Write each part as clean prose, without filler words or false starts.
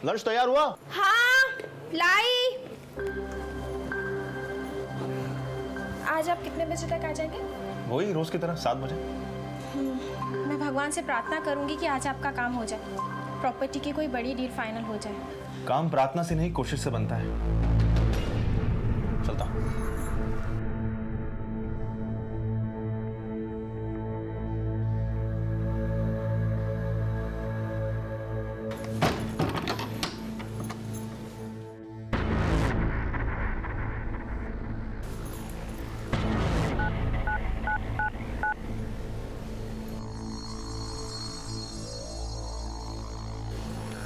Lunch तैयार हुआ? हाँ, लाई। आज आप कितने बजे तक आ जाएंगे? वही रोज की तरह 7 बजे। मैं भगवान से प्रार्थना करूंगी कि आज आपका काम हो जाए, प्रॉपर्टी की कोई बड़ी डील फाइनल हो जाए। काम प्रार्थना से नहीं, कोशिश से बनता है। चलता हूं।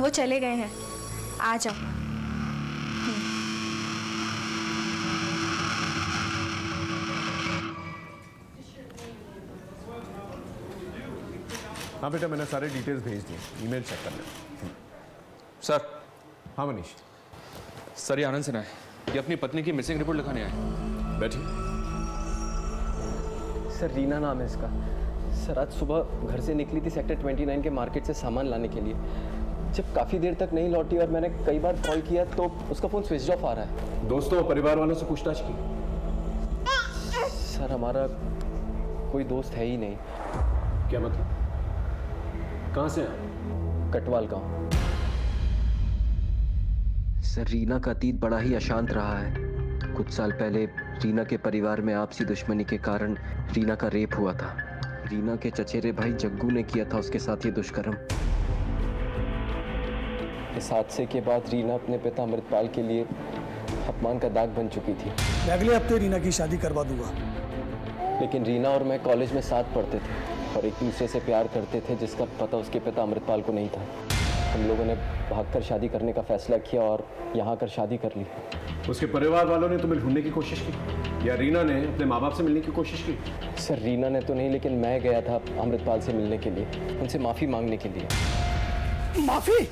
वो चले गए हैं, आ जाओ। हाँ बेटा, मैंने सारे डिटेल्स भेज दिए, ईमेल चेक कर लेना। सर। हाँ मनीष। सर, ये आनंद सिन्हा है, ये अपनी पत्नी की मिसिंग रिपोर्ट लिखाने आए। बैठिए। सर रीना नाम है इसका। सर आज सुबह घर से निकली थी सेक्टर 29 के मार्केट से सामान लाने के लिए। जब काफ़ी देर तक नहीं लौटी और मैंने कई बार कॉल किया तो उसका फ़ोन स्विच ऑफ आ रहा है। दोस्तों और परिवार वालों से पूछताछ की? सर हमारा कोई दोस्त है ही नहीं। क्या मतलब? कहाँ से हैं? कटवाल गाँव। सर रीना का अतीत बड़ा ही अशांत रहा है। कुछ साल पहले रीना के परिवार में आपसी दुश्मनी के कारण रीना का रेप हुआ था। रीना के चचेरे भाई जग्गू ने किया था उसके साथ ये दुष्कर्म। इस हादसे के बाद रीना अपने पिता अमृतपाल के लिए अपमान का दाग बन चुकी थी। मैं अगले हफ्ते रीना की शादी करवा दूंगा। लेकिन रीना और मैं कॉलेज में साथ पढ़ते थे और एक दूसरे से प्यार करते थे, जिसका पता उसके पिता अमृतपाल को नहीं था। हम लोगों ने भागकर शादी करने का फैसला किया और यहाँ आकर शादी कर ली। उसके परिवार वालों ने तुम्हें ढूंढने की कोशिश की या रीना ने अपने माँ बाप से मिलने की कोशिश की? सर रीना ने तो नहीं, लेकिन मैं गया था अमृतपाल से मिलने के लिए, उनसे माफ़ी मांगने के लिए। माफी?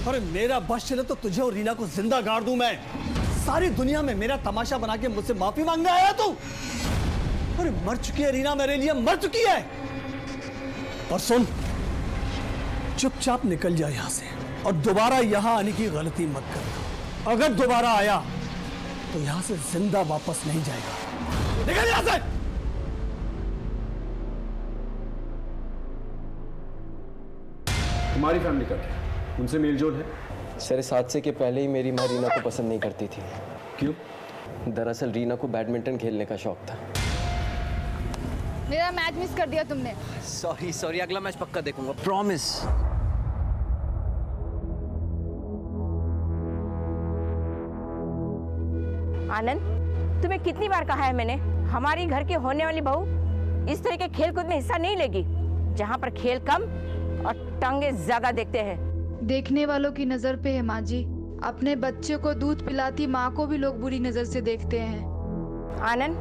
अरे मेरा बस चले तो तुझे और रीना को जिंदा गाड़ दूं मैं। सारी दुनिया में मेरा तमाशा बना के मुझसे माफी मांगने आया तू? अरे मर चुकी है रीना, मेरे लिए मर चुकी है। और सुन, चुपचाप निकल जा यहां से और दोबारा यहां आने की गलती मत करना। अगर दोबारा आया तो यहां से जिंदा वापस नहीं जाएगा। निकल यहां से। तुम्हारी फैमिली का क्या? उनसे मेलजोल है? सर इस हादसे के पहले ही मेरी माँ रीना को पसंद नहीं करती थी। क्यों? दरअसल रीना को बैडमिंटन खेलने का शौक था। मेरा मैच मिस कर दिया तुमने। सॉरी, अगला मैच पक्का देखूंगा, प्रॉमिस। आनंद, तुम्हें कितनी बार कहा है मैंने, हमारी घर की होने वाली बहू इस तरह के खेल कूद में हिस्सा नहीं लेगी, जहाँ पर खेल कम और टंगे ज्यादा देखते हैं। देखने वालों की नजर पे है माँ जी। अपने बच्चे को दूध पिलाती माँ को भी लोग बुरी नजर से देखते हैं। आनंद,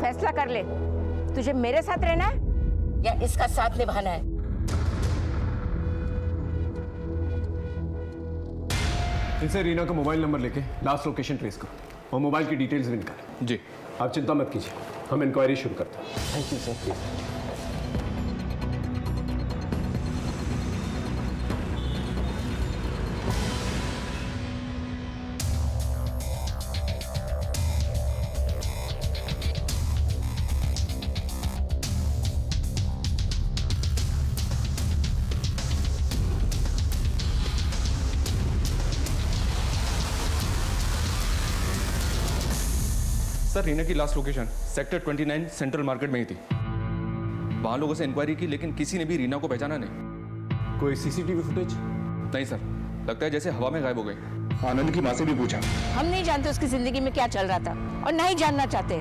फैसला कर ले, तुझे मेरे साथ रहना है या इसका साथ निभाना है? इनसे रीना का मोबाइल नंबर लेके लास्ट लोकेशन ट्रेस करो और मोबाइल की डिटेल्स भी निकालें। जी। आप चिंता मत कीजिए, हम इंक्वायरी शुरू करते हैं। Thank you sir. Sir, Reena की last location sector 29 central market में ही थी। वहां लोगों से इंक्वायरी की, लेकिन किसी ने भी रीना को पहचाना नहीं। कोई सीसीटीवी फुटेज? नहीं सर, लगता है जैसे हवा में गायब हो गई। आनंद की माँ से भी पूछा, हम नहीं जानते उसकी जिंदगी में क्या चल रहा था और नहीं जानना चाहते।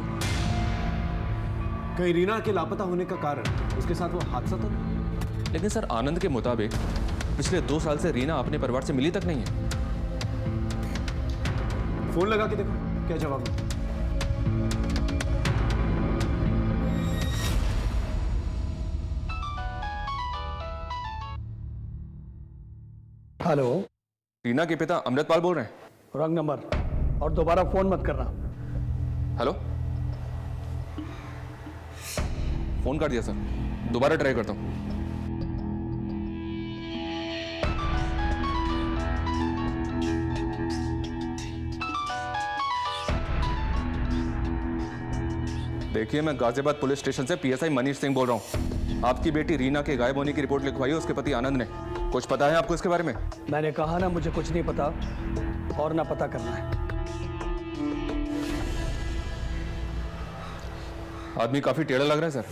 कहीं रीना के लापता होने का कारण उसके साथ वो हादसा तो? लेकिन सर, आनंद के मुताबिक पिछले 2 साल से रीना अपने परिवार से मिली तक नहीं है। फोन लगा के देखो क्या जवाब है। हेलो, रीना के पिता अमृतपाल बोल रहे हैं। रॉन्ग नंबर, और दोबारा फोन मत करना। हेलो, फोन कर दिया सर, दोबारा ट्राई करता हूँ। देखिए, मैं गाजियाबाद पुलिस स्टेशन से पीएसआई मनीष सिंह बोल रहा हूँ। आपकी बेटी रीना के गायब होने की रिपोर्ट लिखवाई है उसके पति आनंद ने। कुछ पता है आपको इसके बारे में? मैंने कहा ना, मुझे कुछ नहीं पता और ना पता करना है। आदमी काफी टेढ़ा लग रहा है सर।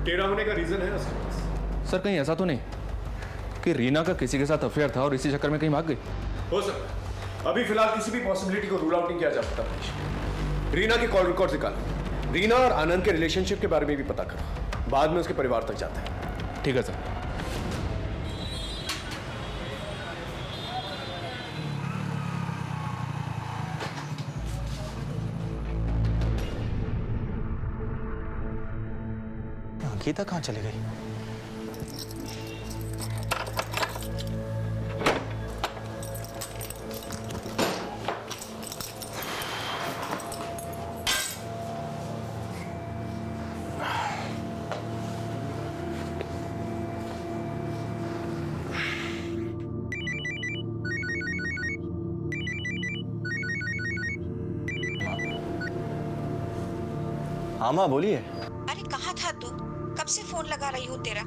टेढ़ा होने का रीजन है उसके पास। सर कहीं ऐसा तो नहीं कि रीना का किसी के साथ अफेयर था और इसी चक्कर में कहीं भाग गई? हो सकता है। अभी फिलहाल किसी भी पॉसिबिलिटी को रूल आउट नहीं किया जा सकता। रीना के कॉल रिकॉर्ड निकालो। रीना और आनंद के रिलेशनशिप के बारे में भी पता करो। बाद में उसके परिवार तक जाता है। ठीक है सर। अंकिता कहाँ चली गई? हाँ माँ बोलिए। अरे कहाँ था तू? कब से फोन लगा रही हूँ तेरा।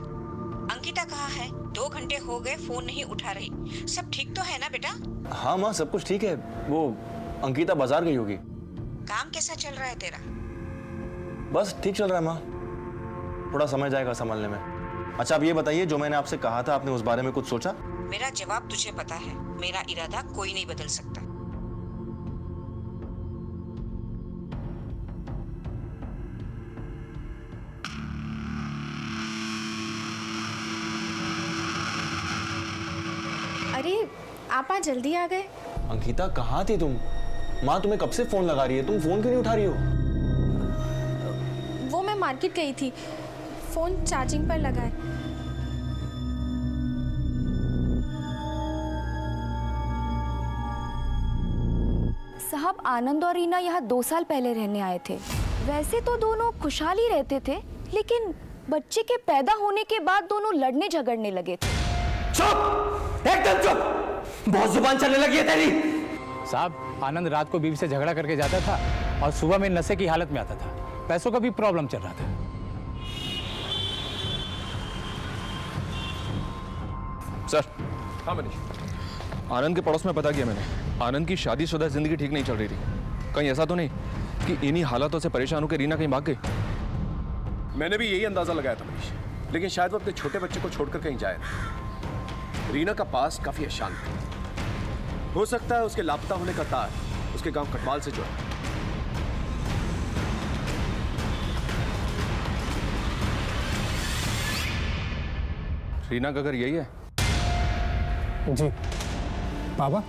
अंकिता कहाँ है? 2 घंटे हो गए, फोन नहीं उठा रही। सब ठीक तो है ना बेटा? हाँ माँ सब कुछ ठीक है। वो अंकिता बाजार गई होगी। काम कैसा चल रहा है तेरा? बस ठीक चल रहा है माँ, थोड़ा समय जाएगा संभालने में। अच्छा आप ये बताइए, जो मैंने आपसे कहा था आपने उस बारे में कुछ सोचा? मेरा जवाब तुझे पता है। मेरा इरादा कोई नहीं बदल सकता। अरे आप आज जल्दी आ गए। अंकिता कहाँ थी तुम? माँ तुम्हें कब से फोन लगा रही है, तुम फोन क्यों नहीं उठा रही हो? वो मैं मार्केट गई थी, फोन चार्जिंग पर लगा है। साहब आनंद और रीना यहाँ 2 साल पहले रहने आए थे। वैसे तो दोनों खुशहाल ही रहते थे, लेकिन बच्चे के पैदा होने के बाद दोनों लड़ने झगड़ने लगे थे। चुप, एकदम चुप। बहुत जुबान चलने लगी है तेरी। साहब आनंद रात को बीवी से झगड़ा करके जाता था और सुबह में नशे की हालत में आता था। पैसों का भी प्रॉब्लम चल रहा था। सर। हाँ मनीष। आनंद के पड़ोस में पता किया मैंने, आनंद की शादीशुदा जिंदगी ठीक नहीं चल रही थी। कहीं ऐसा तो नहीं कि इन्हीं हालातों से परेशान होकर रीना कहीं भाग गई? मैंने भी यही अंदाजा लगाया था मनीष, लेकिन शायद वो अपने छोटे बच्चे को छोड़कर कहीं जाए ना। रीना का पास काफी अशांत है। हो सकता है उसके लापता होने का तार उसके गांव कटवाल से जुड़ा। रीना का घर यही है? जी बाबा,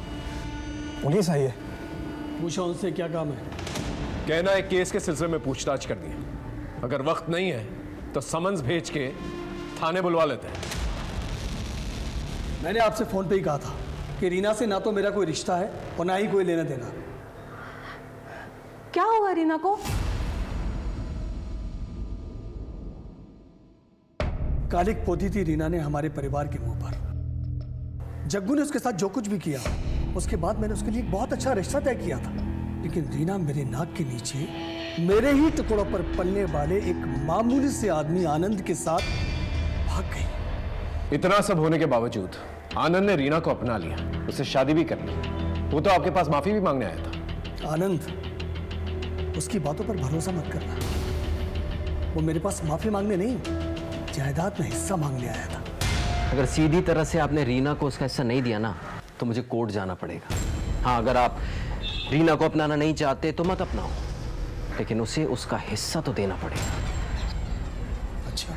पुलिस आई है। पूछो उनसे क्या काम है। कहना है केस के सिलसिले में पूछताछ करनी है। अगर वक्त नहीं है तो समन्स भेज के थाने बुलवा लेते हैं। मैंने आपसे फोन पे ही कहा था कि रीना से ना तो मेरा कोई रिश्ता है और ना ही कोई लेना देना। क्या हुआ रीना को? कालिक पोती थी रीना ने हमारे परिवार के मुंह पर। जग्गू ने उसके साथ जो कुछ भी किया, उसके बाद मैंने उसके लिए एक बहुत अच्छा रिश्ता तय किया था। लेकिन रीना मेरे नाक के नीचे मेरे ही टुकड़ों पर पलने वाले एक मामूली से आदमी आनंद के साथ भाग गई। इतना सब होने के बावजूद आनंद ने रीना को अपना लिया, उससे शादी भी कर ली। वो तो आपके पास माफी भी मांगने आया था। आनंद, उसकी बातों पर भरोसा मत करना। वो मेरे पास माफी मांगने नहीं, जायदाद में हिस्सा मांगने आया था। अगर सीधी तरह से आपने रीना को उसका हिस्सा नहीं दिया ना, तो मुझे कोर्ट जाना पड़ेगा। हाँ, अगर आप रीना को अपनाना नहीं चाहते तो मत अपनाओ, लेकिन उसे उसका हिस्सा तो देना पड़ेगा। अच्छा,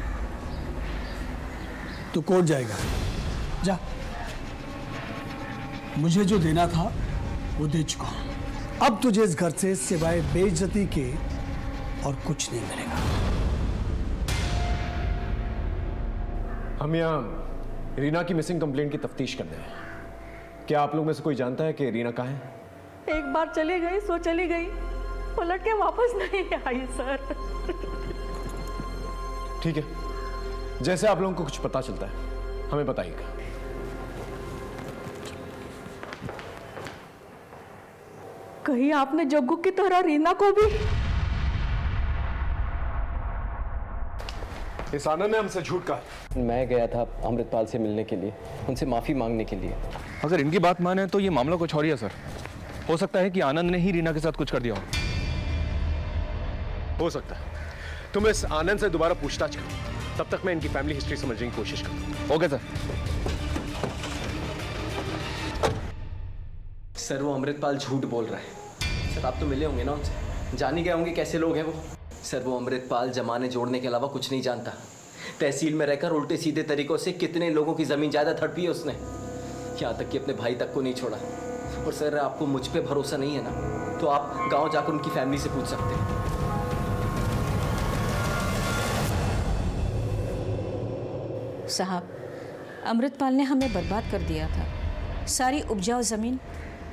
तो कोर्ट जाएगा? जा, मुझे जो देना था वो दे चुका हूं। अब तुझे इस घर से सिवाय बेइज्जती के और कुछ नहीं मिलेगा। हम यहाँ रीना की मिसिंग कंप्लेंट की तफ्तीश करते हैं। क्या आप लोग में से कोई जानता है कि रीना कहाँ है? एक बार चली गई सो चली गई, पलट के वापस नहीं आई सर। ठीक है, जैसे आप लोगों को कुछ पता चलता है हमें बताइएगा। कहीं आपने जग्गू की तरह रीना को भी? इस आनंद ने हमसे झूठ कहा। मैं गया था अमृतपाल से मिलने के लिए, उनसे माफ़ी मांगने के लिए। अगर इनकी बात माने तो ये मामला कुछ और ही है सर। हो सकता है कि आनंद ने ही रीना के साथ कुछ कर दिया हो सकता है। तुम इस आनंद से दोबारा पूछताछ करो, तब तक मैं इनकी फैमिली हिस्ट्री समझने की कोशिश करूँ। Okay sir. सर वो अमृतपाल झूठ बोल रहा है। सर आप तो मिले होंगे ना उनसे, जान ही गए होंगे कैसे लोग हैं वो। सर वो अमृतपाल जमाने जोड़ने के अलावा कुछ नहीं जानता। तहसील में रहकर उल्टे सीधे तरीकों से कितने लोगों की ज़मीन जायदाद हड़पी है उसने, यहाँ तक कि अपने भाई तक को नहीं छोड़ा। और सर आपको मुझ पे भरोसा नहीं है ना, तो आप गांव जाकर उनकी फैमिली से पूछ सकते हैं। साहब, अमृतपाल ने हमें बर्बाद कर दिया था। सारी उपजाऊ ज़मीन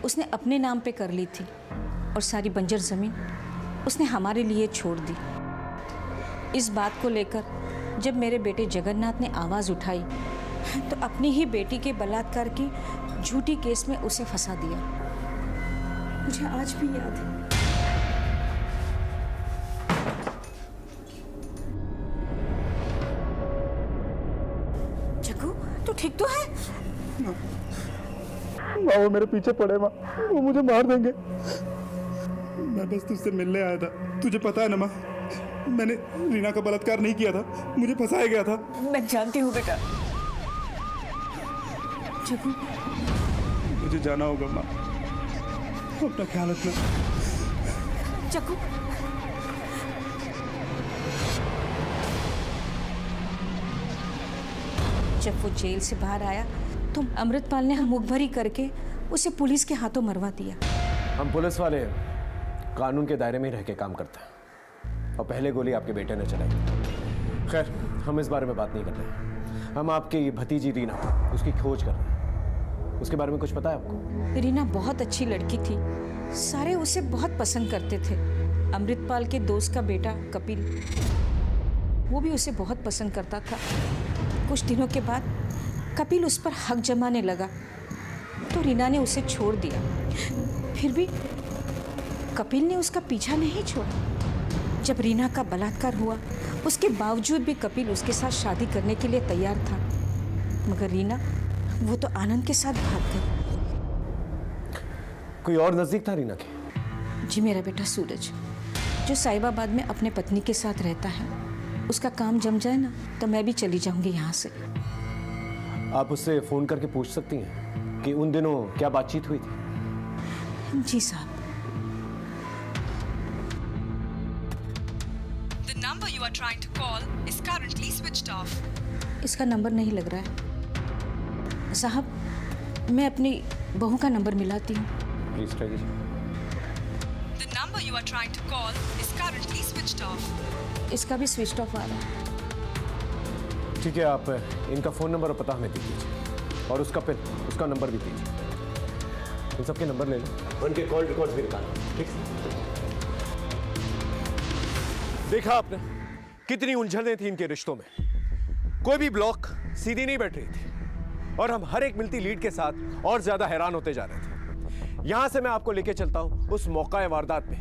उसने अपने नाम पे कर ली थी और सारी बंजर ज़मीन उसने हमारे लिए छोड़ दी। इस बात को लेकर जब मेरे बेटे जगन्नाथ ने आवाज़ उठाई तो अपनी ही बेटी के बलात्कार की झूठी केस में उसे फंसा दिया। मुझे आज भी याद है। जग्गू, तू ठीक तो है? माँ वो मेरे पीछे पड़े माँ, वो मुझे मार देंगे। मैं बस तुझसे मिलने आया था। तुझे पता है ना माँ, मैंने रीना का बलात्कार नहीं किया था, मुझे फंसाया गया था। मैं जानती हूँ बेटा। जग्गू, मुझे जाना होगा माँ, अपना ख्याल रखना। जग्गू, जब वो जेल से बाहर आया तो अमृतपाल ने मुख भरी करके उसे पुलिस के हाथों मरवा दिया। हम पुलिस वाले कानून के दायरे में ही रह के काम करते हैं, और पहले गोली आपके बेटे ने चलाई। खैर, हम इस बारे में बात नहीं कर रहे। हम आपकी भतीजी रीना, उसकी खोज कर रहे हैं। उसके बारे में कुछ पता है आपको? रीना बहुत अच्छी लड़की थी, सारे उसे बहुत पसंद करते थे। अमृतपाल के दोस्त का बेटा कपिल, वो भी उसे बहुत पसंद करता था। कुछ दिनों के बाद कपिल उस पर हक जमाने लगा तो रीना ने उसे छोड़ दिया। फिर भी कपिल ने उसका पीछा नहीं छोड़ा। जब रीना का बलात्कार हुआ उसके बावजूद भी कपिल उसके साथ शादी करने के लिए तैयार था, मगर रीना वो तो आनंद के साथ भाग गई। कोई और नजदीक था रीना के? जी, मेरा बेटा सूरज, जो साहिबाबाद में अपने पत्नी के साथ रहता है। उसका काम जम जाए ना तो मैं भी चली जाऊंगी यहाँ से। आप उससे फोन करके पूछ सकती हैं कि उन दिनों क्या बातचीत हुई थी। जी साहब। The number you are trying to call is currently switched off. इसका नंबर नहीं लग रहा है साहब। मैं अपनी बहू का नंबर मिलाती हूँ। प्लीज ट्राई कीजिए। The number you are trying to call is currently switched off. इसका भी स्विच ऑफ आ रहा है। ठीक है, आप इनका फ़ोन नंबर और पता हमें दे दीजिए, और उसका पिन, उसका नंबर भी दीजिए। इन सबके नंबर ले लो, उनके कॉल रिकॉर्ड्स भी निकालो। ठीक है? देखा आपने कितनी उलझनें थी इनके रिश्तों में। कोई भी ब्लॉक सीधी नहीं बैठ रही थी, और हम हर एक मिलती लीड के साथ और ज्यादा हैरान होते जा रहे थे। यहां से मैं आपको लेके चलता हूं उस मौका वारदात पे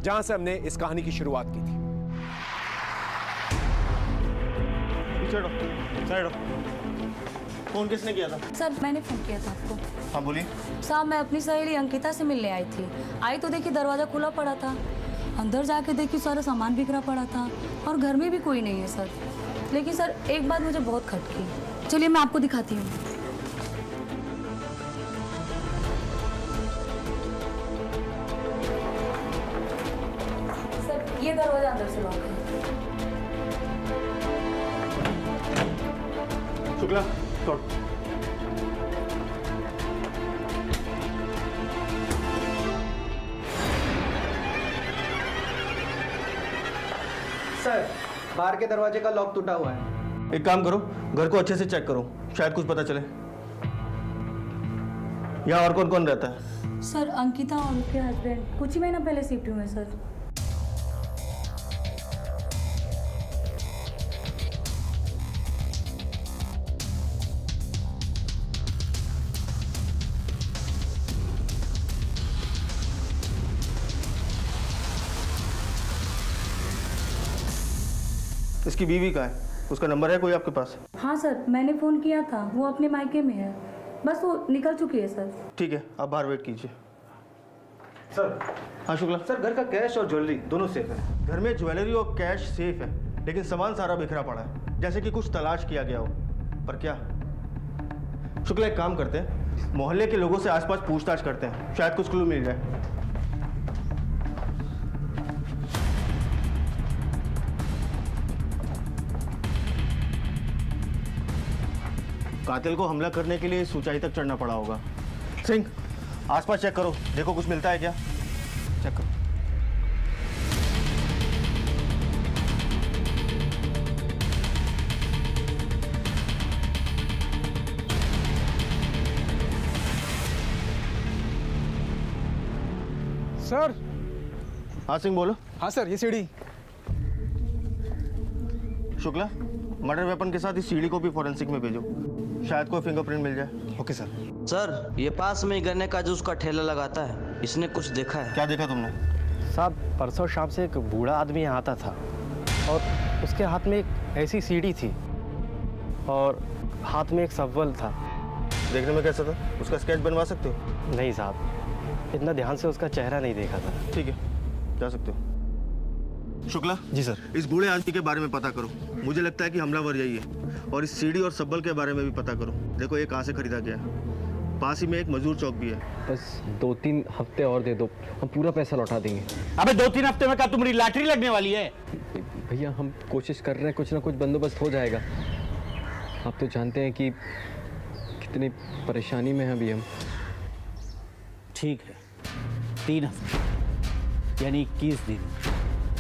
जहां से हमने इस कहानी की शुरुआत की थी। फोन किसने किया था? सर मैंने फोन किया था आपको। हाँ बोलिए। साहब मैं अपनी सहेली अंकिता से मिलने आई थी। आई तो देखी दरवाज़ा खुला पड़ा था, अंदर जाके देखी सारा सामान बिखरा पड़ा था और घर में भी कोई नहीं है सर। लेकिन सर एक बात मुझे बहुत खटकी। चलिए मैं आपको दिखाती हूँ। सर ये दरवाजा अंदर से लॉक है। शुक्ला, तोड़। सर बाहर के दरवाजे का लॉक टूटा हुआ है। एक काम करो, घर को अच्छे से चेक करो, शायद कुछ पता चले। यहाँ और कौन कौन रहता है? सर अंकिता और उनके हस्बैंड कुछ ही महीना पहले शिफ्ट हुए हैं सर। इसकी बीवी का है? उसका नंबर है कोई आपके पास? हाँ सर, मैंने फ़ोन किया था, वो अपने मायके में है, बस वो निकल चुकी है सर। ठीक है, आप बाहर वेट कीजिए। सर। हाँ शुक्ला। सर, घर का कैश और ज्वेलरी दोनों सेफ है। घर में ज्वेलरी और कैश सेफ है, लेकिन सामान सारा बिखरा पड़ा है, जैसे कि कुछ तलाश किया गया हो। पर क्या? शुक्ला, एक काम करते हैं, मोहल्ले के लोगों से आसपास पूछताछ करते हैं, शायद कुछ क्लू मिल जाए। कातिल को हमला करने के लिए इस ऊंचाई तक चढ़ना पड़ा होगा। सिंह, आसपास चेक करो, देखो कुछ मिलता है क्या। चेक करो। सर। हाँ सिंह, बोलो। हाँ सर, ये सीढ़ी। शुक्ला, मर्डर वेपन के साथ इस सीढ़ी को भी फॉरेंसिक में भेजो, शायद कोई फिंगरप्रिंट मिल जाए। Okay sir. सर, ये पास में गन्ने का जूस का ठेला लगाता है, इसने कुछ देखा है? क्या देखा तुमने? साहब, परसों शाम से एक बूढ़ा आदमी यहाँ आता था और उसके हाथ में एक ऐसी सीढ़ी थी और हाथ में एक सब्वल था। देखने में कैसा था? उसका स्केच बनवा सकते हो? नहीं साहब, इतना ध्यान से उसका चेहरा नहीं देखा था। ठीक है, जा सकते हो। शुक्ला। जी सर। इस बूढ़े आदमी के बारे में पता करो, मुझे लगता है कि हमलावर यही है। और इस सीढ़ी और सब्बल के बारे में भी पता करो, देखो ये कहाँ से खरीदा गया है। पास ही में एक मजदूर चौक भी है। बस 2-3 हफ्ते और दे दो, हम पूरा पैसा लौटा देंगे। अबे 2-3 हफ्ते में क्या तुम्हारी लॉटरी लगने वाली है? भैया, हम कोशिश कर रहे हैं, कुछ ना कुछ बंदोबस्त हो जाएगा। आप तो जानते हैं कि कितनी परेशानी में हैं अभी हम। ठीक है, 3 हफ्ते यानी 21 दिन।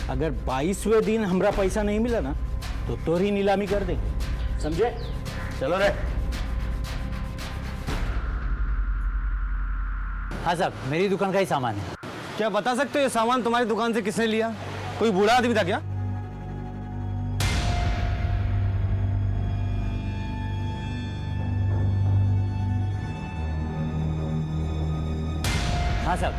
अगर 22वें दिन हमारा पैसा नहीं मिला ना तो तोरी नीलामी कर देंगे, समझे? चलो रे। हाँ साहब, मेरी दुकान का ही सामान है। क्या बता सकते हो ये सामान तुम्हारी दुकान से किसने लिया? कोई बूढ़ा आदमी था क्या? हाँ साहब,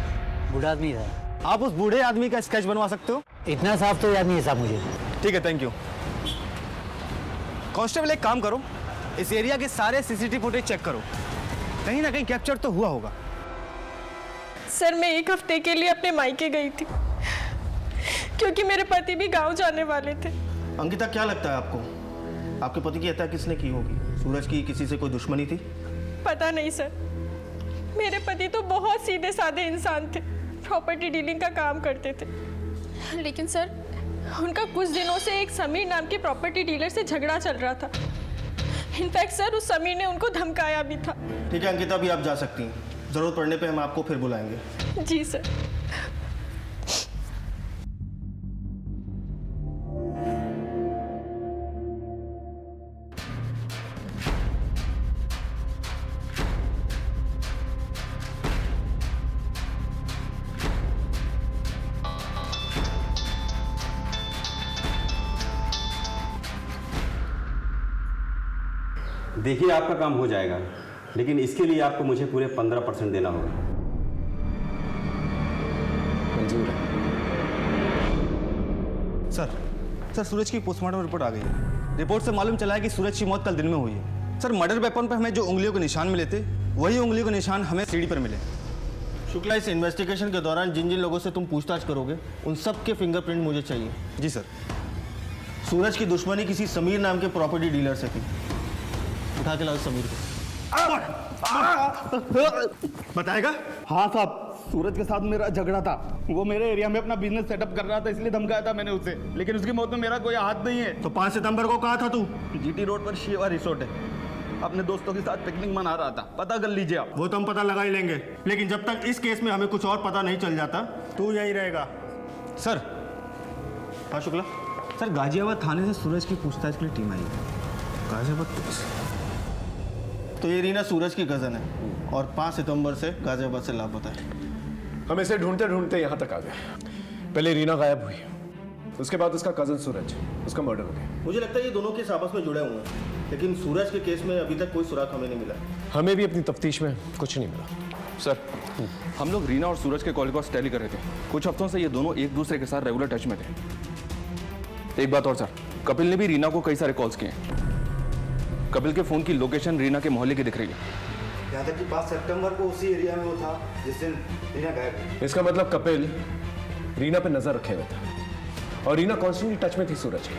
बूढ़ा आदमी था। आप उस बूढ़े आदमी का स्केच बनवा सकते हो? इतना साफ तो याद नहीं है साहब मुझे। ठीक है, थैंक यू। कांस्टेबल, एक काम करो, इस एरिया के सारे सीसीटीवी फुटेज चेक करो, कहीं ना कहीं कैप्चर तो हुआ होगा। सर, मैं 1 हफ्ते के लिए अपने मायके गई थी क्योंकि मेरे पति भी गांव जाने वाले थे। अंकिता, क्या लगता है आपको, आपके पति की हत्या किसने की होगी? सूरज की किसी से कोई दुश्मनी थी? पता नहीं सर, मेरे पति तो बहुत सीधे साधे इंसान थे, प्रॉपर्टी डीलिंग का काम करते थे। लेकिन सर, उनका कुछ दिनों से एक समीर नाम के प्रॉपर्टी डीलर से झगड़ा चल रहा था। इनफैक्ट सर, उस समीर ने उनको धमकाया भी था। ठीक है अंकिता, अभी आप जा सकती हैं, जरूरत पड़ने पे हम आपको फिर बुलाएंगे। जी सर। देखिए, आपका काम हो जाएगा, लेकिन इसके लिए आपको मुझे पूरे 15% देना होगा। मंजूर है। सर, सूरज की पोस्टमार्टम रिपोर्ट आ गई है। रिपोर्ट से मालूम चला है कि सूरज की मौत कल दिन में हुई है। सर, मर्डर वेपन पर हमें जो उंगलियों के निशान मिले थे, वही उंगलियों के निशान हमें सीढ़ी पर मिले। शुक्ला, इस इन्वेस्टिगेशन के दौरान जिन जिन लोगों से तुम पूछताछ करोगे, उन सब के फिंगरप्रिंट मुझे चाहिए। जी सर। सूरज की दुश्मनी किसी समीर नाम के प्रॉपर्टी डीलर से थी। उठा के लाओ समीर को। बताएगा? हाँ साहब, सूरज के साथ मेरा झगड़ा था। वो मेरे एरिया में अपना बिजनेस सेटअप कर रहा था, इसलिए धमकाया था मैंने उसे, लेकिन उसकी मौत में मेरा कोई हाथ नहीं है। तो 5 सितंबर को कहा था तू? जीटी रोड पर शिवा रिसोर्ट है, अपने दोस्तों के साथ पिकनिक मना रहा था। पता कर लीजिए आप। वो तो हम पता लगा ही लेंगे, लेकिन जब तक इस केस में हमें कुछ और पता नहीं चल जाता, तू यहीं रहेगा। सर। हाँ शुक्ला। सर, गाजियाबाद थाने से सूरज की पूछताछ के लिए टीम आई है। गाजियाबाद पुलिस? तो ये रीना सूरज की कज़न है और 5 सितंबर से गाजियाबाद से लापता है। हम इसे ढूंढते ढूंढते यहाँ तक आ गए। पहले रीना गायब हुई, उसके बाद उसका कज़न सूरज, उसका मर्डर हो गया। मुझे लगता है ये दोनों केस आपस में जुड़े हुए हैं, लेकिन सूरज के केस में अभी तक कोई सुराग हमें नहीं मिला। हमें भी अपनी तफ्तीश में कुछ नहीं मिला। सर, हम लोग रीना और सूरज के कॉल को टैली कर रहे थे। कुछ हफ्तों से ये दोनों एक दूसरे के साथ रेगुलर टच में थे। एक बात और सर, कपिल ने भी रीना को कई सारे कॉल्स किए। कपिल के फोन की लोकेशन रीना के मोहल्ले की दिख रही है। यहाँ तक कि 5 सितंबर को उसी एरिया में वो था जिस दिन रीना गायब हुई। इसका मतलब कपिल रीना पे नजर रखे हुए था और रीना कॉन्स्टेंटली टच में थी सूरज के।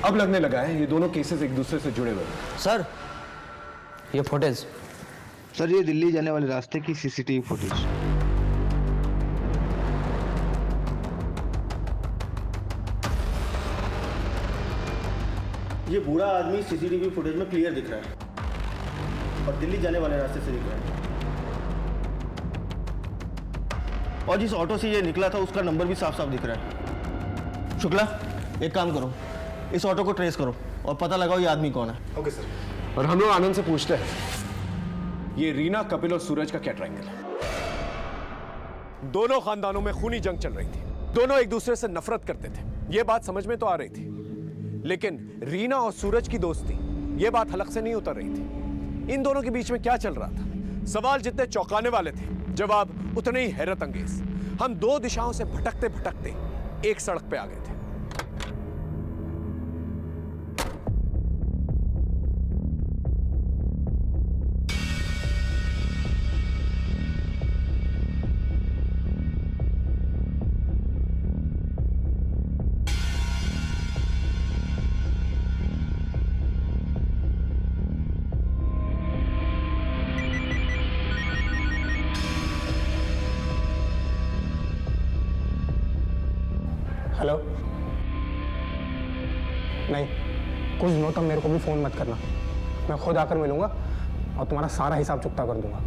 अब लगने लगा है ये दोनों केसेस एक दूसरे से जुड़े हुए हैं। सर ये फुटेज। सर ये दिल्ली जाने वाले रास्ते की सीसीटीवी फुटेज। ये बूढ़ा आदमी सीसीटीवी फुटेज में क्लियर दिख रहा है और दिल्ली जाने वाले रास्ते से दिख रहा है। और जिस ऑटो से ये निकला था उसका नंबर भी साफ साफ दिख रहा है। शुक्ला, एक काम करो, इस ऑटो को ट्रेस करो और पता लगाओ ये आदमी कौन है। Okay sir. और हम लोग आनंद से पूछते हैं ये रीना, कपिल और सूरज का क्या ट्रायंगल है? दोनों खानदानों में खूनी जंग चल रही थी, दोनों एक दूसरे से नफरत करते थे, ये बात समझ में तो आ रही थी। लेकिन रीना और सूरज की दोस्ती, ये बात हलक से नहीं उतर रही थी। इन दोनों के बीच में क्या चल रहा था? सवाल जितने चौंकाने वाले थे, जवाब उतने ही हैरत अंगेज। हम दो दिशाओं से भटकते भटकते एक सड़क पे आ गए थे। हेलो, नहीं कुछ दिनों तक मेरे को भी फ़ोन मत करना। मैं खुद आकर मिलूंगा और तुम्हारा सारा हिसाब चुकता कर दूंगा।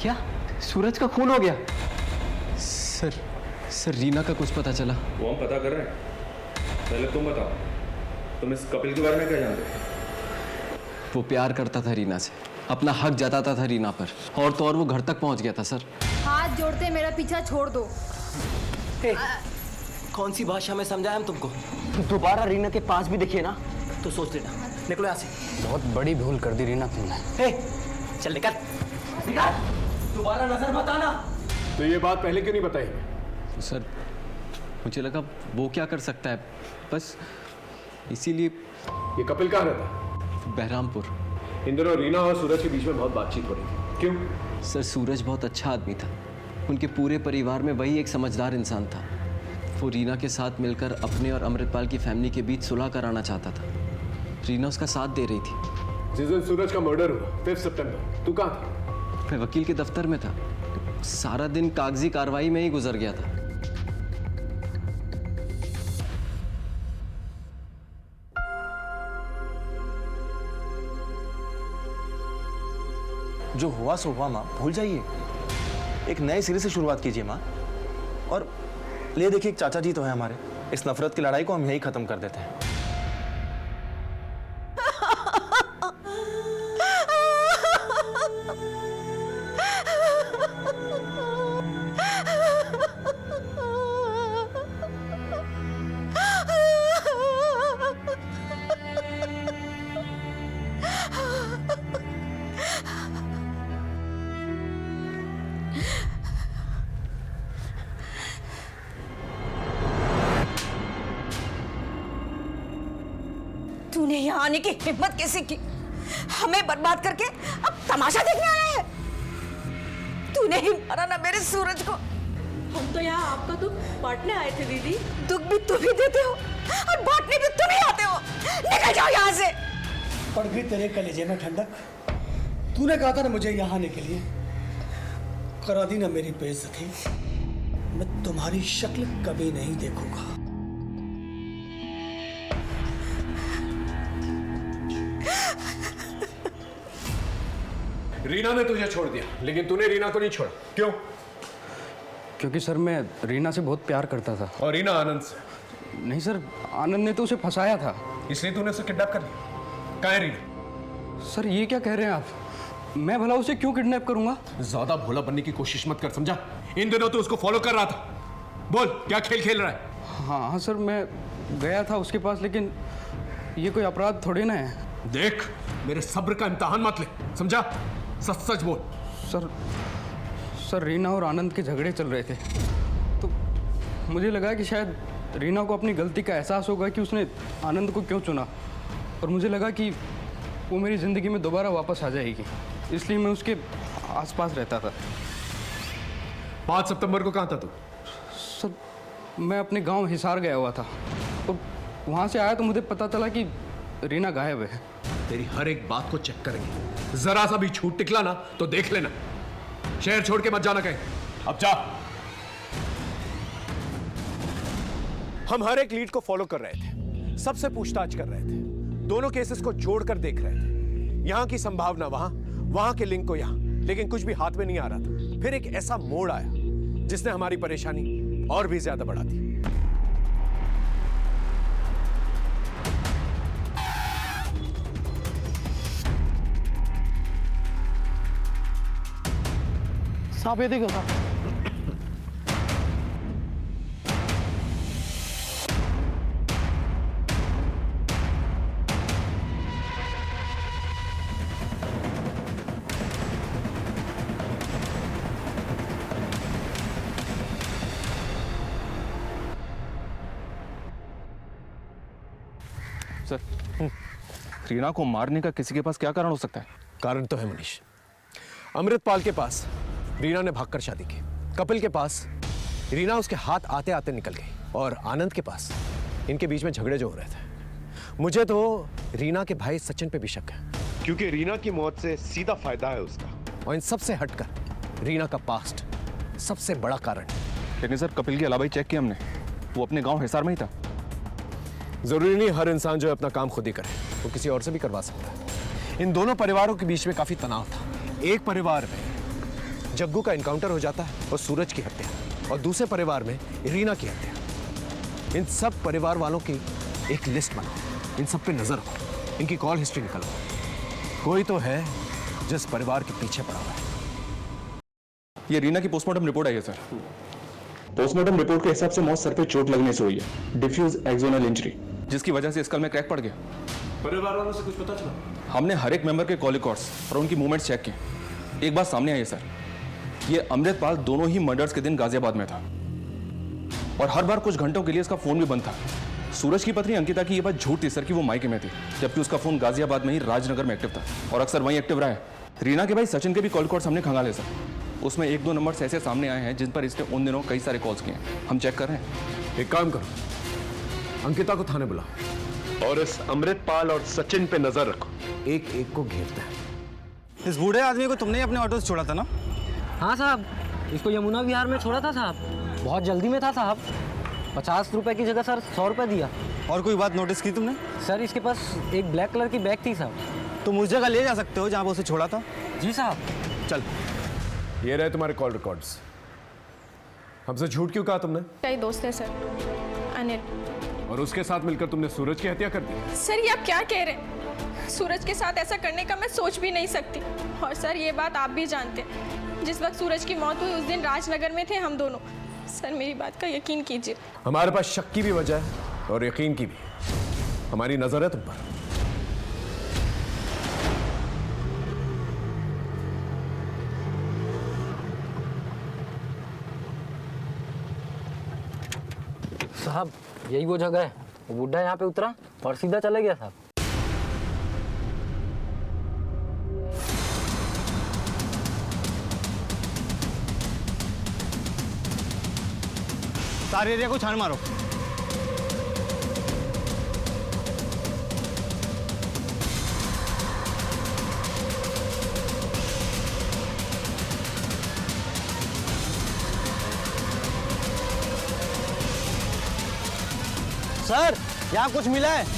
क्या सूरज का खून हो गया? सर रीना का कुछ पता चला? वो हम पता कर रहे हैं। पहले तुम बताओ, तुम इस कपिल के बारे में क्या जानते हो? वो प्यार करता था रीना से, अपना हक जताता था रीना पर, और तो और वो घर तक पहुंच गया था सर। हाथ जोड़ते मेरा पीछा छोड़ दो। कौन सी भाषा में समझाया हम तुमको? दोबारा रीना के पास भी दिखिए ना तो सोच लेना। निकलो यहाँ से। बहुत बड़ी भूल कर दी रीना तुमने। चल निकल, दोबारा नजर मत आना। तो ये बात पहले क्यों नहीं बताई? सर मुझे लगा वो क्या कर सकता है, बस इसीलिए। ये कपिल कहाँ रहता है? बहरामपुर। इन दोनों रीना और सूरज के बीच में बहुत बातचीत हो रही थी, क्यों? सर सूरज बहुत अच्छा आदमी था, उनके पूरे परिवार में वही एक समझदार इंसान था। वो रीना के साथ मिलकर अपने और अमृतपाल की फैमिली के बीच सुलह कराना चाहता था। रीना उसका साथ दे रही थी। जिस दिन सूरज का मर्डर हुआ 5 सितंबर, तू कहाँ था? मैं वकील के दफ्तर में था। सारा दिन कागजी कार्रवाई में ही गुजर गया था। जो हुआ सो हुआ माँ, भूल जाइए। एक नए सिरे से शुरुआत कीजिए माँ। और ले देखिए, एक चाचा जी तो है हमारे, इस नफरत की लड़ाई को हम यही खत्म कर देते हैं। तूने यहाँ आने की हिम्मत कैसे की? हमें बर्बाद करके अब तमाशा देखने आया है? तूने ही मारा ना मेरे सूरज को। हम तो यहाँ आपका दुख बांटने आए थे दीदी। दुख भी तुम ही देते हो और बांटने भी तुम ही आते हो। निकल जाओ यहाँ से। पड़ गई तेरे कलेजे में ठंडक। तूने कहा था ना मुझे यहाँ आने के लिए, करा दी ना मेरी बेइज्जती। मैं तुम्हारी शक्ल कभी नहीं देखूंगा। रीना ने तुझे छोड़ दिया, लेकिन तूने रीना को नहीं छोड़ा, क्यों? क्योंकि सर मैं रीना से बहुत प्यार करता था। और रीना आनंद से? नहीं सर, आनंद ने तो उसे फंसाया था। इसलिए तूने उसे किडनैप कर लिया? कहाँ है रीना? सर ये क्या कह रहे हैं आप? मैं भला उसे क्यों किडनैप करूंगा? ज्यादा भोला बनने की कोशिश मत कर, समझा? इन दिनों तो उसको फॉलो कर रहा था। बोल, क्या खेल खेल रहा है? हाँ सर, मैं गया था उसके पास, लेकिन ये कोई अपराध थोड़ी ना है। देख, मेरे सब्र का इम्तिहान मत ले, समझा? सच सच बोल। सर रीना और आनंद के झगड़े चल रहे थे मुझे लगा कि शायद रीना को अपनी गलती का एहसास होगा कि उसने आनंद को क्यों चुना, और मुझे लगा कि वो मेरी ज़िंदगी में दोबारा वापस आ जाएगी, इसलिए मैं उसके आसपास रहता था। 5 सितंबर को कहाँ था तू? सर, मैं अपने गांव हिसार गया हुआ था और वहाँ से आया तो मुझे पता चला कि रीना गायब है। तेरी हर एक बात को चेक करेंगे, जरा सा भी छूट टिकला ना तो देख लेना। शहर छोड़ के मत जाना कहीं। अब जा। हम हर एक लीड को फॉलो कर रहे थे, सबसे पूछताछ कर रहे थे, दोनों केसेस को जोड़कर देख रहे थे, यहां की संभावना वहां, वहां के लिंक को यहां, लेकिन कुछ भी हाथ में नहीं आ रहा था। फिर एक ऐसा मोड़ आया जिसने हमारी परेशानी और भी ज्यादा बढ़ा दी। साहब ये देखो साहब। सर, रीना को मारने का किसी के पास क्या कारण हो सकता है? कारण तो है मनीष। अमृतपाल के पास रीना ने भागकर शादी की, कपिल के पास रीना उसके हाथ आते आते निकल गई, और आनंद के पास इनके बीच में झगड़े जो हो रहे थे। मुझे तो रीना के भाई सचिन पे भी शक है, क्योंकि रीना की मौत से सीधा फायदा है उसका। और इन सबसे हटकर रीना का पास्ट सबसे बड़ा कारण है। लेकिन सर, कपिल के अलावा ही चेक किया हमने, वो अपने गांव हिसार में ही था। जरूरी नहीं हर इंसान जो है अपना काम खुद ही करे, वो किसी और से भी करवा सकता है। इन दोनों परिवारों के बीच में काफी तनाव था। एक परिवार में जग्गू का इनकाउंटर हो जाता है और सूरज की हत्या, और दूसरे परिवार में रीना की हत्या। इन सब परिवार वालों की एक लिस्ट बनाओ, इन सब पे नजर रखो, इनकी कॉल हिस्ट्री निकालो। कोई तो है जिस परिवार के पीछे पड़ा हुआ है। ये रीना की पोस्टमार्टम रिपोर्ट आई है सर। पोस्टमार्टम रिपोर्ट के हिसाब से मौत सर पे चोट लगने से हुई है, डिफ्यूज एक्सोनल इंजरी, जिसकी वजह से स्कल में क्रैक पड़ गया। परिवार वालों से कुछ पता चला? हमने हर एक मेंबर के कॉल रिकॉर्ड्स और उनकी मूवमेंट्स चेक किए। एक बात सामने आई है सर, ये अमृतपाल दोनों ही मर्डर्स के दिन गाजियाबाद में था, और हर बार कुछ घंटों के लिए इसका फोन भी बंद था। सूरज की पत्नी अंकिता की ये बात झूठ थी सर कि वो मायके में थी, जबकि उसका फोन गाजियाबाद में ही राजनगर में एक्टिव था, और अक्सर वहीं एक्टिव रहा है। रीना के भाई सचिन के भी कॉल रिकॉर्ड्स हमने खंगाले सर, उसमें 1-2 नंबर्स ऐसे सामने आए हैं जिन पर इसने उन दिनों कई सारे कॉल्स किए हैं। हम चेक कर रहे हैं। एक काम करो, अंकिता को थाने बुला और इस अमृतपाल और सचिन पे नजर रखो, एक एक को घेरता है। इस बूढ़े आदमी को तुमने ही अपने ऑटो से छोड़ा था ना? हाँ साहब, इसको यमुना विहार में छोड़ा था साहब, बहुत जल्दी में था साहब। 50 रुपए की जगह सर 100 रुपए दिया। और कोई बात नोटिस की तुमने? सर इसके पास एक ब्लैक कलर की बैग थी साहब। तुम उस जगह ले जा सकते हो जहाँ वो उसे छोड़ा था? जी साहब। चल, ये रहे तुम्हारे कॉल रिकॉर्ड्स। हमसे झूठ क्यों कहा तुमने? कई दोस्त है सर, अनिल। और उसके साथ मिलकर तुमने सूरज की हत्या कर दी? सर ये आप क्या कह रहे हैं? सूरज के साथ ऐसा करने का मैं सोच भी नहीं सकती। और सर ये बात आप भी जानते हैं, जिस वक्त सूरज की मौत हुई उस दिन राजनगर में थे हम दोनों। सर मेरी बात का यकीन कीजिए। हमारे पास शक की भी वजह है और यकीन की भी। हमारी नजर है तुम पर। साहब यही वो जगह है, वो बुढ़ा यहाँ पे उतरा और सीधा चला गया साहब। सारे एरिया को छान मारो। सर यहाँ कुछ मिला है?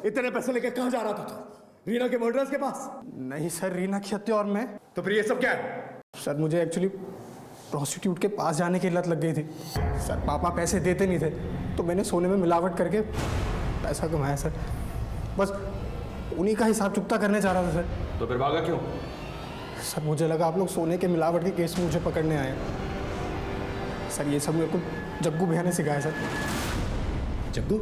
इतने पैसे लेके कहाँ जा रहा था तू? रीना के मर्डरर्स के पास? नहीं सर, रीना की हत्या और मैं। तो फिर ये सब क्या है? सर मुझे एक्चुअली प्रोस्टिट्यूट के पास जाने की लत लग गई थी सर। पापा पैसे देते नहीं थे तो मैंने सोने में मिलावट करके पैसा कमाया सर। बस उन्हीं का हिसाब चुकता करने जा रहा था सर। तो फिर भागा क्यों? सर मुझे लगा आप लोग सोने के मिलावट के केस में मुझे पकड़ने आए हैं। सर ये सब मेरे को जग्गू भैया ने सिखाया सर। जग्गू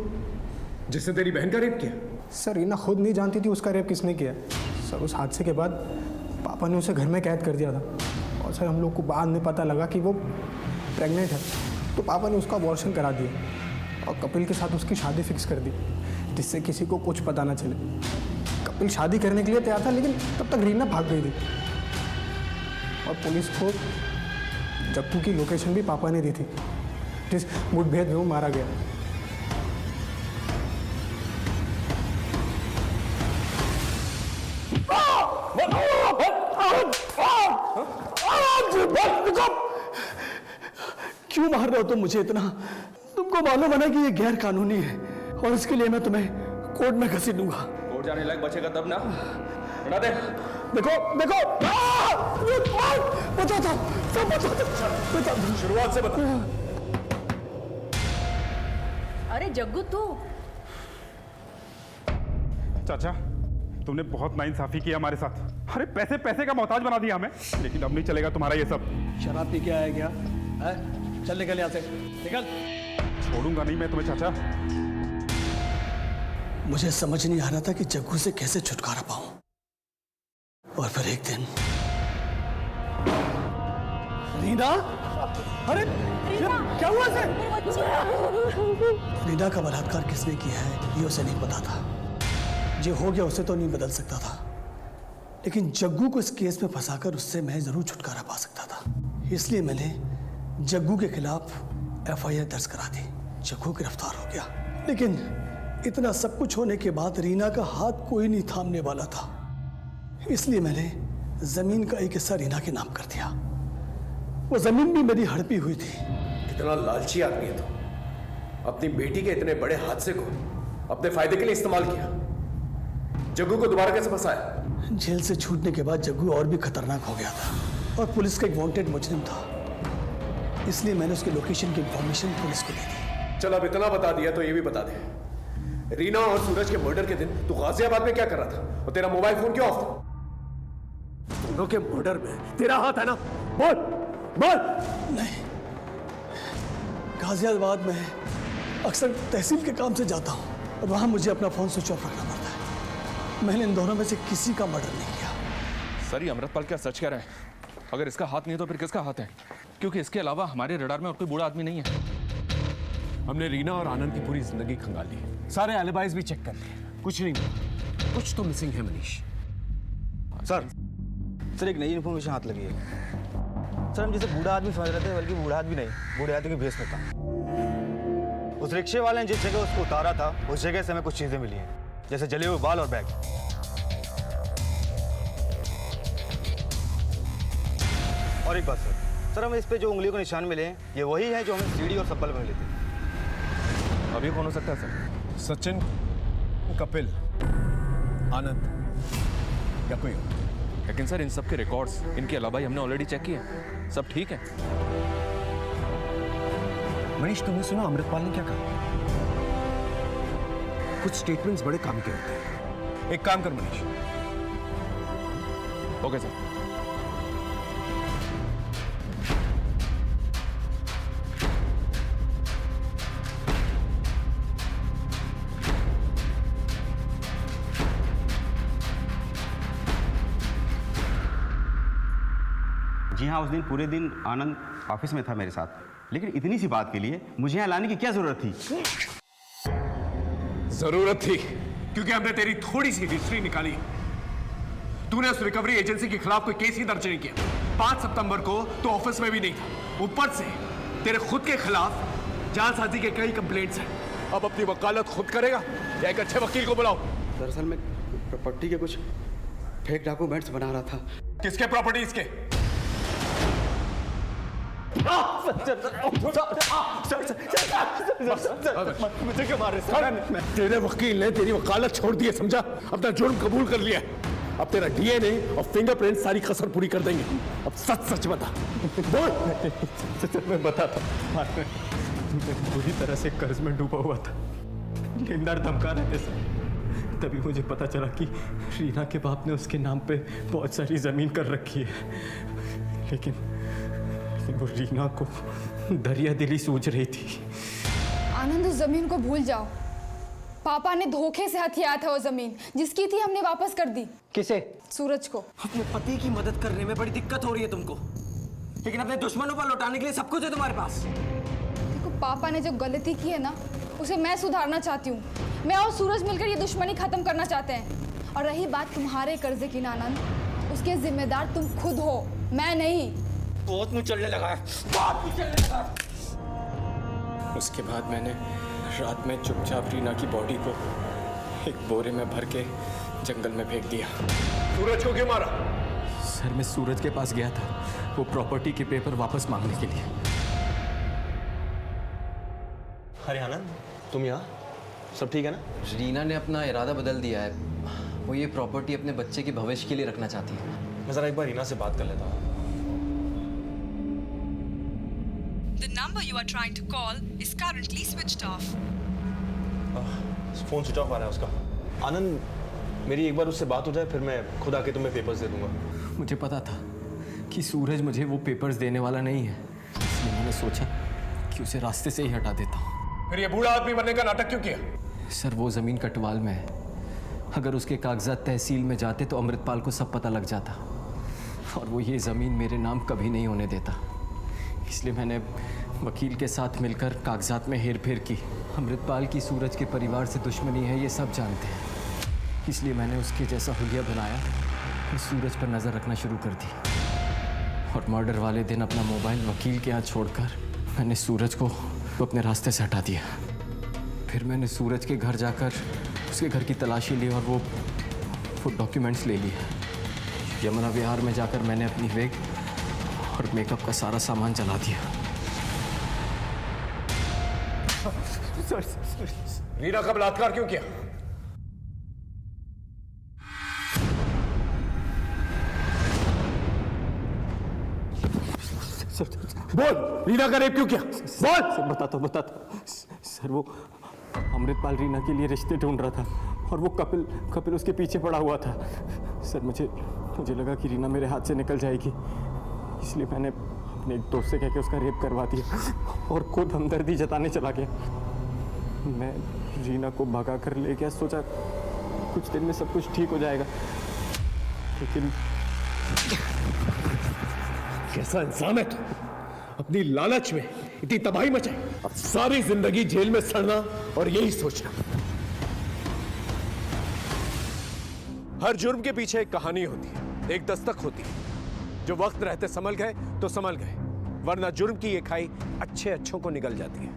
जिसने तेरी बहन का रेप किया? सर रीना खुद नहीं जानती थी उसका रेप किसने किया। सर उस हादसे के बाद पापा ने उसे घर में कैद कर दिया था और सर हम लोग को बाद में पता लगा कि वो प्रेग्नेंट है, तो पापा ने उसका अबॉर्शन करा दिया और कपिल के साथ उसकी शादी फिक्स कर दी जिससे किसी को कुछ पता ना चले। कपिल शादी करने के लिए तैयार था लेकिन तब तक रीना भाग गई थी और पुलिस को जग्गू की लोकेशन भी पापा ने दी थी जिस मुठभेड़ में वो मारा गया। क्यों मार रहे हो तुम मुझे इतना? तुमको मालूम है ना कि ये गैर कानूनी है और इसके लिए मैं तुम्हें कोर्ट में घसीटूंगा। कोर्ट जाने लायक बचेगा तब ना। हटा दे। देखो देखो बता दो, सब बता दो। शुरुआत से बता। अरे जग्गू तू। चाचा तुमने बहुत नाइंसाफी किया हमारे साथ। अरे पैसे पैसे का मोहताज बना दिया हमें, लेकिन अब नहीं चलेगा तुम्हारा ये सब। शराब पी के आया क्या है? चल निकल यहाँ से, निकल। छोड़ूंगा नहीं मैं तुम्हें चाचा। मुझे समझ नहीं आ रहा था कि जग्गू से कैसे छुटकारा पाऊं, और फिर एक दिन रीना। अरे क्या हुआ इसे? रीना का बलात्कार किसने किया है ये उसे नहीं पता था। जो हो गया उसे तो नहीं बदल सकता था, लेकिन जग्गू को इस केस में फंसाकर उससे मैं जरूर छुटकारा पा सकता था। इसलिए मैंने जग्गू के खिलाफ FIR दर्ज करा दी। जग्गू गिरफ्तार हो गया, लेकिन इतना सब कुछ होने के बाद रीना का हाथ कोई नहीं थामने वाला था। इसलिए मैंने जमीन का एक हिस्सा रीना के नाम कर दिया। वो जमीन भी मेरी हड़पी हुई थी। इतना लालची आदमी है तो अपनी बेटी के इतने बड़े हादसे को अपने फायदे के लिए इस्तेमाल किया। जग्गू को दोबारा कैसे फंसाया? जेल से छूटने के बाद जग्गू और भी खतरनाक हो गया था और पुलिस का एक वांटेड मुजरिम था। इसलिए मैंने उसके लोकेशन की इंफॉर्मेशन पुलिस को दे दी। चल अब इतना बता दिया तो ये भी बता दे, रीना और सूरज के मर्डर के दिन तू गाजियाबाद में क्या कर रहा था और तेरा मोबाइल फोन क्यों ऑफ था? दोनों के मर्डर में तेरा हाथ है ना? बोल बोल। नहीं, गाजियाबाद में अक्सर तहसील के काम से जाता हूँ और वहां मुझे अपना फोन स्विच ऑफ रखना पड़ता है। मैंने इन दोनों में से किसी का मर्डर नहीं किया। सर ये अमृतपाल क्या सच कह रहा है? अगर इसका हाथ नहीं है तो फिर किसका हाथ है? क्योंकि इसके अलावा हमारे रडार में और कोई बूढ़ा आदमी नहीं है। हमने रीना और आनंद की पूरी जिंदगी खंगाल ली, सारे एलिबाइज भी चेक कर लिए, कुछ नहीं मिला। कुछ तो मिसिंग है मनीष। सर एक नई इन्फॉर्मेशन हाथ लगी है। सर हम जिसे बूढ़ा आदमी समझ रहे थे, बल्कि बूढ़ा आदमी नहीं, बूढ़े आदमी के भेष में था। उस रिक्शे वाले ने जिस जगह उसको उतारा था उस जगह से हमें कुछ चीजें मिली हैं, जैसे जले हुए बाल और बैग। और एक बात सर हमें इस पे जो उंगलियों के निशान मिले हैं ये वही है जो हमें सीढ़ी और सब्बल में मिले थे। अभी कौन हो सकता है सर? सचिन, कपिल, आनंद या कोई और। लेकिन सर इन सब के रिकॉर्ड्स इनके अलावा ही हमने ऑलरेडी चेक किए, सब ठीक है। मनीष तुमने सुना अमृतपाल ने क्या कहा? कुछ स्टेटमेंट्स बड़े काम के होते हैं। एक काम कर मनीष। Okay sir. जी हाँ, उस दिन पूरे दिन आनंद ऑफिस में था मेरे साथ, लेकिन इतनी सी बात के लिए मुझे यहाँ लाने की क्या जरूरत थी? जरूरत थी क्योंकि हमने तेरी थोड़ी सी हिस्ट्री निकाली। तूने उस रिकवरी एजेंसी के खिलाफ कोई केस ही दर्ज नहीं किया। 5 सितंबर को तो ऑफिस में भी नहीं था। ऊपर से तेरे खुद के खिलाफ जालसाजी के कई कंप्लेंट्स हैं। अब अपनी वकालत खुद करेगा या एक अच्छे वकील को बुलाओ? दरअसल मैं प्रॉपर्टी के कुछ फेक डॉक्यूमेंट्स बना रहा था। किसके प्रॉपर्टीज के? मुझे क्यों मार रहे सर? तेरे वकील ने तेरी वकालत छोड़ दी है, समझा? अपना जुर्म कबूल कर लिया है। अब तेरा डीएनए और फिंगरप्रिंट सारी कसर पूरी कर देंगे। अब सच सच बता। बोल। मैं बताता हूँ, पूरी तरह से कर्ज में डूबा हुआ था। लेनदार धमका रहे थे सर। तभी मुझे पता चला कि रीना के बाप ने उसके नाम पे बहुत सारी जमीन कर रखी है, लेकिन वो रीना को दरिया दिली सूझ रही थी। आनंद, उस जमीन को भूल जाओ। पापा ने धोखे से हथिया था वो जमीन, जिसकी थी हमने वापस कर दी। किसे? सूरज को। अपने पति की मदद करने में बड़ी दिक्कत हो रही है तुमको, लेकिन अपने दुश्मनों पर लौटाने के लिए सब कुछ है तुम्हारे पास। देखो, पापा ने जो गलती की है ना, उसे मैं सुधारना चाहती हूँ। मैं और सूरज मिलकर ये दुश्मनी खत्म करना चाहते हैं। और रही बात तुम्हारे कर्जे की ना आनंद, उसके जिम्मेदार तुम खुद हो, मैं नहीं। बहुत मुंह चलने लगा है, बहुत मुंह चलने लगा है। उसके बाद मैंने रात में चुपचाप रीना की बॉडी को एक बोरे में भर के जंगल में फेंक दिया। सूरज को क्यों मारा? सर, मैं सूरज के पास गया था वो प्रॉपर्टी के पेपर वापस मांगने के लिए। अरे आनंद, तुम यहाँ? सब ठीक है ना? रीना ने अपना इरादा बदल दिया है। वो ये प्रॉपर्टी अपने बच्चे के भविष्य के लिए रखना चाहती है। मैं जरा एक बार रीना से बात कर लेता हूँ। The number you are trying to call is currently switched off. Phone switch off आ रहा है उसका। आनंद, मेरी एक बार उससे बात हो जाए, फिर मैं खुद आके तुम्हें पेपर्स दे दूंगा। मुझे पता था कि सूरज मुझे वो पेपर्स देने वाला नहीं है, इसलिए मैंने सोचा कि उसे रास्ते से ही हटा देता हूँ। फिर ये बूढ़ा आदमी बनने का नाटक क्यों किया? सर, वो जमीन कटवाल में है। अगर उसके कागजात तहसील में जाते तो अमृतपाल को सब पता लग जाता, और वो ये ज़मीन मेरे नाम कभी नहीं होने देता। इसलिए मैंने वकील के साथ मिलकर कागजात में हेर फेर की। अमृतपाल की सूरज के परिवार से दुश्मनी है, ये सब जानते हैं। इसलिए मैंने उसके जैसा हुलिया बनाया और सूरज पर नज़र रखना शुरू कर दी। और मर्डर वाले दिन अपना मोबाइल वकील के यहाँ छोड़कर मैंने सूरज को अपने रास्ते से हटा दिया। फिर मैंने सूरज के घर जाकर उसके घर की तलाशी ली और वो डॉक्यूमेंट्स ले लिए। यमुना विहार में जाकर मैंने अपनी वेग और मेकअप का सारा सामान जला दिया। रीना का बलात्कार क्यों किया? बोल, रीना का रेप क्यों किया? बोल। सर, बताता सर, वो अमृतपाल रीना के लिए रिश्ते ढूंढ रहा था और वो कपिल उसके पीछे पड़ा हुआ था। सर, मुझे लगा कि रीना मेरे हाथ से निकल जाएगी, इसलिए मैंने अपने एक दोस्त से कह के उसका रेप करवा दिया और खुद हमदर्दी जताने चला गया। मैं रीना को भगा कर ले गया, सोचा कुछ दिन में सब कुछ ठीक हो जाएगा, लेकिन कैसा इंसान है तू? अपनी लालच में इतनी तबाही मचाई, अब सारी जिंदगी जेल में सड़ना और यही सोचना। हर जुर्म के पीछे एक कहानी होती है, एक दस्तक होती है। जो वक्त रहते संभल गए तो संभल गए, वरना जुर्म की ये खाई अच्छों को निगल जाती है।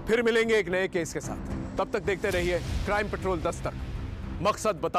फिर मिलेंगे एक नए केस के साथ। तब तक देखते रहिए क्राइम पेट्रोल दस्तक। मकसद बता